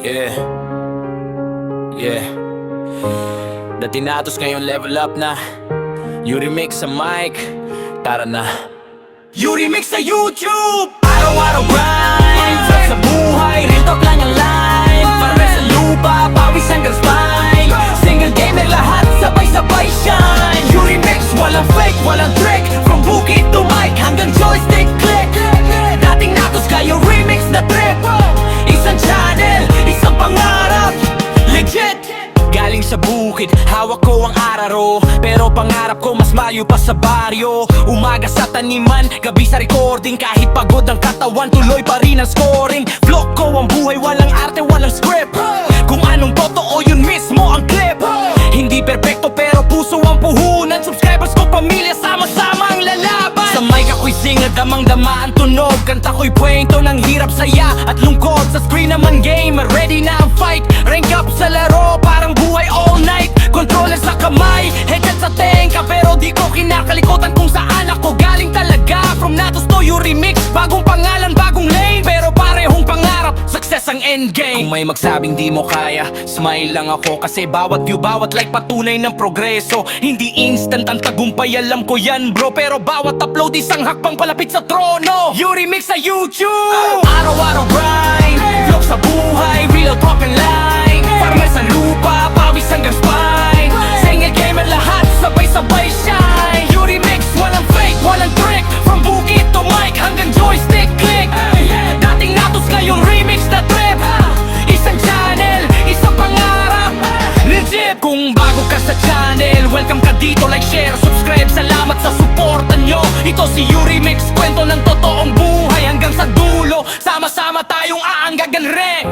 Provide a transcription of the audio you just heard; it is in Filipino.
Yeah, yeah. Dati natos ngayon level up na. You remix sa mic, tara na. You remix sa YouTube. Araw-araw grind, flip sa buhay, real talk lang ang life. Para sa lupa, pawis hanggang spine. Single gamer lahat, sabay-sabay shine. You remix, walang fake, walang trick. From bukid to mic, hanggang joystick click. Dating natos kayo remix na trip. Isang channel, isang pangarap, legit. Galing sa bukid, hawak ko ang araro. Pero pangarap ko mas malayo pa sa baryo. Umaga sa taniman, gabi sa recording. Kahit pagod ang katawan, tuloy pa rin ang scoring. Vlog ko ang buhay, walang arte, walang script. Kung anong totoo, yun mismo ang clip. Hindi perpekto pero puso ang puhunan. Subscribers ko, pamilya, sama-sama ang lalaban. Sa mic ako'y singer, damang-dama ang tunog. Kanta ko'y kwento ng hirap, saya at lungkot. Sa screen naman gamer, ready na ang fight. Rank up sa laro, parang buhay all night. Controller sa kamay, headset sa tenga. Pero di ko kinakalikutan kung saan ako galing talaga. From natos to you remix, bagong pangalan, bagong lane. Pero parehong pangarap, success ang endgame. Kung may magsabing di mo kaya, smile lang ako. Kasi bawat view, bawat like patunay ng progreso. Hindi instant ang tagumpay, alam ko yan bro. Pero bawat upload isang hakbang palapit sa trono. You remix sa YouTube. Araw-araw grind, vlog sa buhay, real talk and line. Farmer sa lupa, pawis hanggang spine. Single gamer lahat, sabay-sabay shine. You remix, walang fake, walang trick. From bukid to mic, hanggang joystick click. Dating natos ngayong remix na trip. Isang channel, isang pangarap, legit. Kung bago ka sa channel, welcome ka dito. Like, share, subscribe, salamat sa suporta nyo. Ito si Remix, kwento ng totoong buhay. Hanggang sa dulo, sama-sama tayong aanggagan rin.